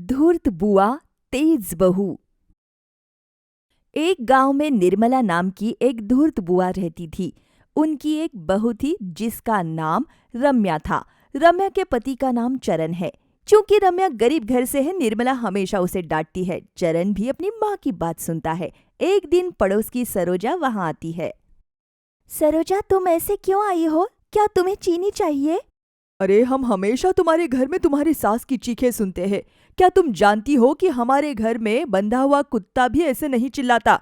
धूर्त बुआ तेज बहू। एक गांव में निर्मला नाम की एक धूर्त बुआ रहती थी। उनकी एक बहू थी जिसका नाम रम्या था। रम्या के पति का नाम चरण है। चूंकि रम्या गरीब घर से है, निर्मला हमेशा उसे डांटती है। चरण भी अपनी माँ की बात सुनता है। एक दिन पड़ोस की सरोजा वहां आती है। सरोजा, तुम ऐसे क्यों आई हो? क्या तुम्हें चीनी चाहिए? अरे, हम हमेशा तुम्हारे घर में तुम्हारी सास की चीखें सुनते हैं। क्या तुम जानती हो कि हमारे घर में बंधा हुआ कुत्ता भी ऐसे नहीं चिल्लाता?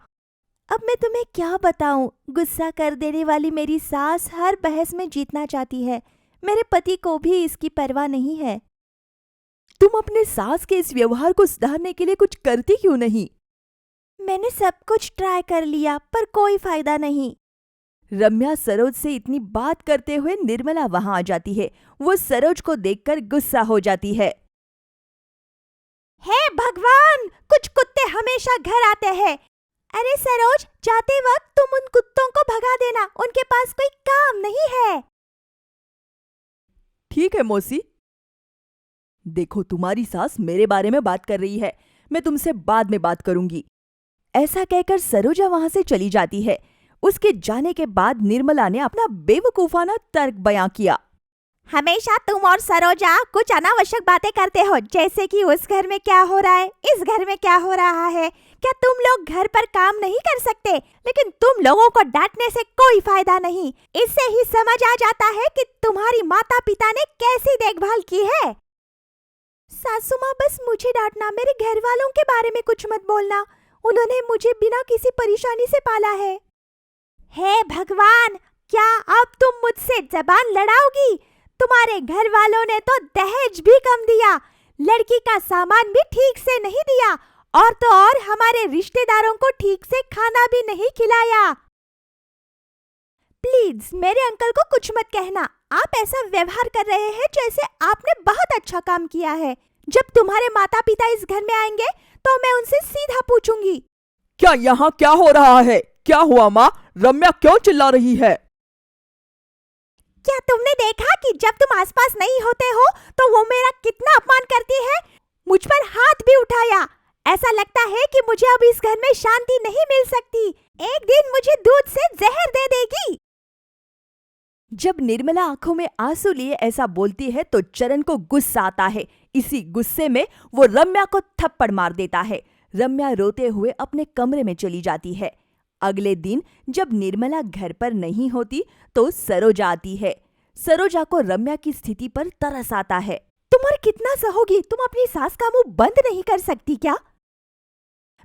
अब मैं तुम्हें क्या बताऊं? गुस्सा कर देने वाली मेरी सास हर बहस में जीतना चाहती है। मेरे पति को भी इसकी परवाह नहीं है। तुम अपने सास के इस व्यवहार को सुधारने के लिए कुछ करती क्यों नहीं? मैंने सब कुछ ट्राई कर लिया पर कोई फायदा नहीं। रम्या सरोज से इतनी बात करते हुए निर्मला वहां आ जाती है। वो सरोज को देखकर गुस्सा हो जाती है। हे भगवान, कुछ कुत्ते हमेशा घर आते हैं। अरे सरोज, जाते वक्त तुम उन कुत्तों को भगा देना, उनके पास कोई काम नहीं है। ठीक है मौसी। देखो, तुम्हारी सास मेरे बारे में बात कर रही है। मैं तुमसे बाद में बात करूंगी। ऐसा कहकर सरोजा वहां से चली जाती है। उसके जाने के बाद निर्मला ने अपना बेवकूफाना तर्क बयां किया। हमेशा तुम और सरोजा कुछ अनावश्यक बातें करते हो, जैसे कि उस घर में क्या हो रहा है, इस घर में क्या हो रहा है। क्या तुम लोग घर पर काम नहीं कर सकते? लेकिन तुम लोगों को डांटने से कोई फायदा नहीं। इससे ही समझ आ जाता है कि तुम्हारी माता पिता ने कैसी देखभाल की है। सासू माँ, बस मुझे डांटना, मेरे घर वालों के बारे में कुछ मत बोलना। उन्होंने मुझे बिना किसी परेशानी से पाला है। हे भगवान, क्या अब तुम मुझसे जबान लड़ाओगी? तुम्हारे घर वालों ने तो दहेज भी कम दिया, लड़की का सामान भी ठीक से नहीं दिया, और तो और हमारे रिश्तेदारों को ठीक से खाना भी नहीं खिलाया। प्लीज मेरे अंकल को कुछ मत कहना। आप ऐसा व्यवहार कर रहे हैं जैसे आपने बहुत अच्छा काम किया है। जब तुम्हारे माता पिता इस घर में आएंगे तो मैं उनसे सीधा पूछूंगी। क्या यहाँ क्या हो रहा है? क्या हुआ माँ? रम्या क्यों चिल्ला रही है? क्या तुमने देखा कि जब तुम आसपास नहीं होते हो तो वो मेरा कितना अपमान करती है? मुझ पर हाथ भी उठाया। ऐसा लगता है कि मुझे अब इस घर में शांति नहीं मिल सकती। एक दिन मुझे दूध से जहर दे देगी। जब निर्मला आंखों में आंसू लिए ऐसा बोलती है तो चरण को गुस्सा आता है। इसी गुस्से में वो रम्या को थप्पड़ मार देता है। रम्या रोते हुए अपने कमरे में चली जाती है। अगले दिन जब निर्मला घर पर नहीं होती तो सरोजा आती है। सरोजा को रम्या की स्थिति पर तरस आता है। तुम और कितना सहोगी? तुम अपनी सास का मुंह बंद नहीं कर सकती क्या?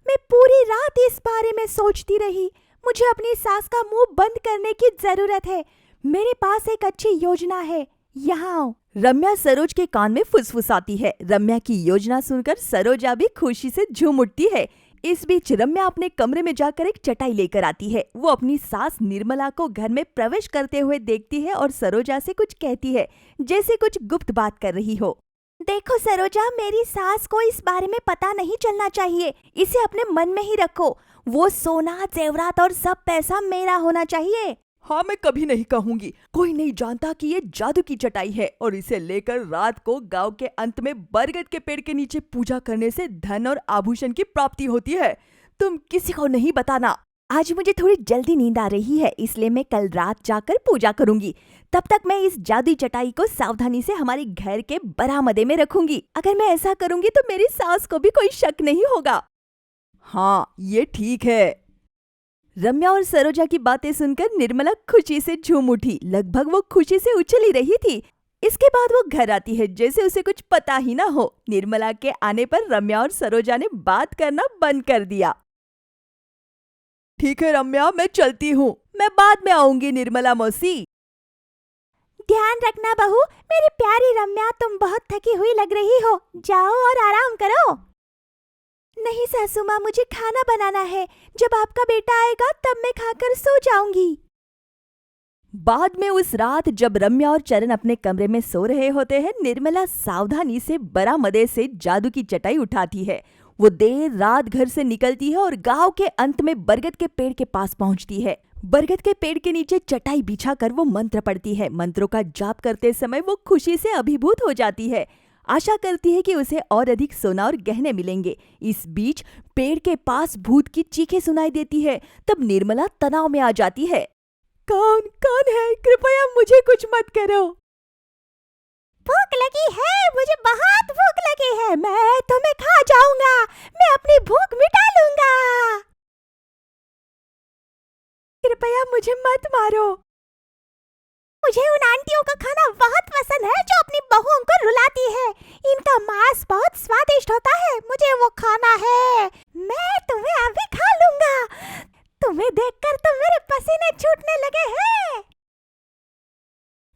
मैं पूरी रात इस बारे में सोचती रही। मुझे अपनी सास का मुंह बंद करने की जरूरत है। मेरे पास एक अच्छी योजना है, यहाँ आओ। रम्या सरोज के कान में फुसफुसाती है। रम्या की योजना सुनकर सरोजा भी खुशी से झूम उठती है। इस बीच रम्या अपने कमरे में जाकर एक चटाई लेकर आती है। वो अपनी सास निर्मला को घर में प्रवेश करते हुए देखती है और सरोजा से कुछ कहती है, जैसे कुछ गुप्त बात कर रही हो। देखो सरोजा, मेरी सास को इस बारे में पता नहीं चलना चाहिए। इसे अपने मन में ही रखो। वो सोना, जेवरात और सब पैसा मेरा होना चाहिए। हाँ, मैं कभी नहीं कहूंगी। कोई नहीं जानता कि ये जादू की चटाई है और इसे लेकर रात को गांव के अंत में बरगद के पेड़ के नीचे पूजा करने से धन और आभूषण की प्राप्ति होती है। तुम किसी को नहीं बताना। आज मुझे थोड़ी जल्दी नींद आ रही है, इसलिए मैं कल रात जाकर पूजा करूंगी। तब तक मैं इस जादुई चटाई को सावधानी से हमारे घर के बरामदे में रखूंगी। अगर मैं ऐसा करूंगी तो मेरी सास को भी कोई शक नहीं होगा। हाँ, ये ठीक है। रम्या और सरोजा की बातें सुनकर निर्मला खुशी से झूम उठी। लगभग वो खुशी से उछल ही रही थी। इसके बाद वो घर आती है जैसे उसे कुछ पता ही ना हो। निर्मला के आने पर रम्या और सरोजा ने बात करना बंद कर दिया। ठीक है रम्या, मैं चलती हूँ। मैं बाद में आऊंगी निर्मला मौसी। ध्यान रखना बहू। मेरी प्यारी रम्या, तुम बहुत थकी हुई लग रही हो। जाओ और आराम करो। नहीं सासू माँ, मुझे खाना बनाना है। जब आपका बेटा आएगा तब मैं खाकर सो जाऊंगी। बाद में उस रात जब रम्या और चरण अपने कमरे में सो रहे होते हैं, निर्मला सावधानी से बरामदे से जादू की चटाई उठाती है। वो देर रात घर से निकलती है और गांव के अंत में बरगद के पेड़ के पास पहुंचती है। बरगद के पेड़ के नीचे चटाई बिछाकर वो मंत्र पढ़ती है। मंत्रों का जाप करते समय वो खुशी से अभिभूत हो जाती है। आशा करती है कि उसे और अधिक सोना और गहने मिलेंगे। इस बीच पेड़ के पास भूत की चीखें सुनाई देती है। तब निर्मला तनाव में आ जाती है। कौन कौन है? कृपया मुझे कुछ मत करो। भूख लगी है, मुझे बहुत भूख लगी है। मैं तुम्हें खा जाऊंगा। मैं अपनी भूख मिटा लूंगा। कृपया मुझे मत मारो। मुझे उन आंटियों का खाना बहुत पसंद है जो अपनी बहुओं को रुलाती है। इनका मांस बहुत स्वादिष्ट होता है। मुझे वो खाना है। मैं तुम्हें अभी खा लूंगा। तुम्हें देखकर तो मेरे पसीने छूटने लगे हैं।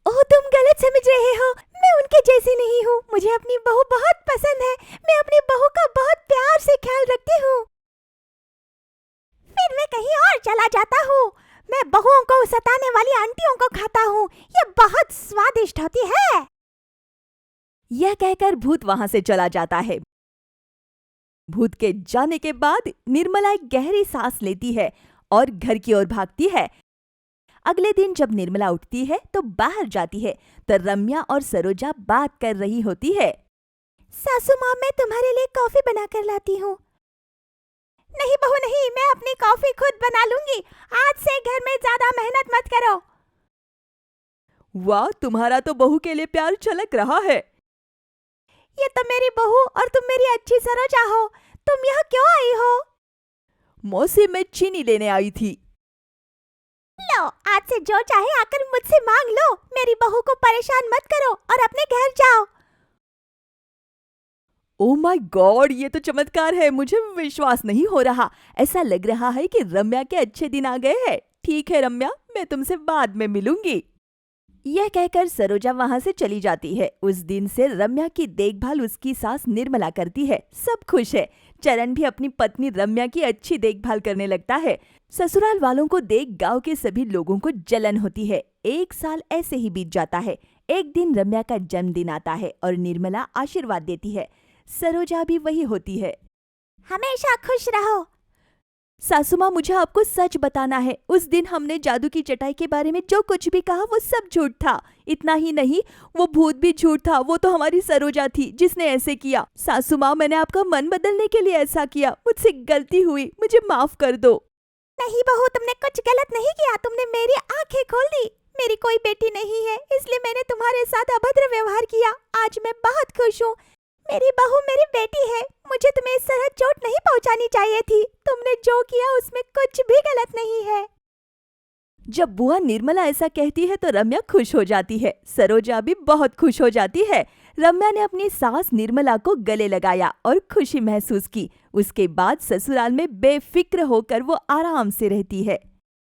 ओह, तुम गलत समझ रहे हो। मैं उनके जैसी नहीं हूँ। मुझे अपनी बहू बहुत पसंद है। मैं अपनी बहू का बहुत प्यार से ख्याल रखती हूँ। फिर मैं कहीं और चला जाता हूँ। मैं बहुओं को सताने वाली आंटियों को खाता हूँ। ये बहुत स्वादिष्ट होती है। यह कहकर भूत वहां से चला जाता है। भूत के जाने के बाद निर्मला एक गहरी सांस लेती है और घर की ओर भागती है। अगले दिन जब निर्मला उठती है तो बाहर जाती है तो रम्या और सरोजा बात कर रही होती है। सासू माँ, मैं तुम्हारे लिए कॉफी बनाकर लाती हूँ। नहीं बहू नहीं, मैं अपनी कॉफी खुद बना लूंगी। आज से घर में ज्यादा मेहनत मत करो। वाह, तुम्हारा तो बहू के लिए प्यार छलक रहा है। ये तो मेरी बहू और तुम मेरी अच्छी सरोजा हो। तुम यहाँ क्यों आई हो? मौसी, मैं चीनी लेने आई थी। लो, आज से जो चाहे आकर मुझसे मांग लो। मेरी बहू को परेशान मत करो और अपने घर जाओ। ओह माय गॉड, ये तो चमत्कार है। मुझे विश्वास नहीं हो रहा। ऐसा लग रहा है कि रम्या के अच्छे दिन आ गए हैं। ठीक है रम्या, मैं तुमसे बाद में मिलूंगी। यह कहकर सरोजा वहां से चली जाती है। उस दिन से रम्या की देखभाल उसकी सास निर्मला करती है। सब खुश है। चरण भी अपनी पत्नी रम्या की अच्छी देखभाल करने लगता है। ससुराल वालों को देख गांव के सभी लोगों को जलन होती है। 1 साल ऐसे ही बीत जाता है। एक दिन रम्या का जन्मदिन आता है और निर्मला आशीर्वाद देती है। सरोजा भी वही होती है। हमेशा खुश रहो। सासू माँ, मुझे आपको सच बताना है। उस दिन हमने जादू की चटाई के बारे में जो कुछ भी कहा वो सब झूठ था। इतना ही नहीं, वो भूत भी झूठ था। वो तो हमारी सरोजा थी जिसने ऐसे किया। सासू माँ, मैंने आपका मन बदलने के लिए ऐसा किया। मुझसे गलती हुई, मुझे माफ कर दो। नहीं बहू, तुमने कुछ गलत नहीं किया। तुमने मेरी आंखें खोल दी। मेरी कोई बेटी नहीं है, इसलिए मैंने तुम्हारे साथ अभद्र व्यवहार किया। आज मैं बहुत खुश हूँ। मेरी बहू मेरी बेटी है। मुझे तुम्हें इस तरह चोट नहीं पहुंचानी चाहिए थी। तुमने जो किया उसमें कुछ भी गलत नहीं है। जब बुआ निर्मला ऐसा कहती है तो रम्या खुश हो जाती है। सरोजा भी बहुत खुश हो जाती है। रम्या ने अपनी सास निर्मला को गले लगाया और खुशी महसूस की। उसके बाद ससुराल में बेफिक्र होकर वो आराम से रहती है।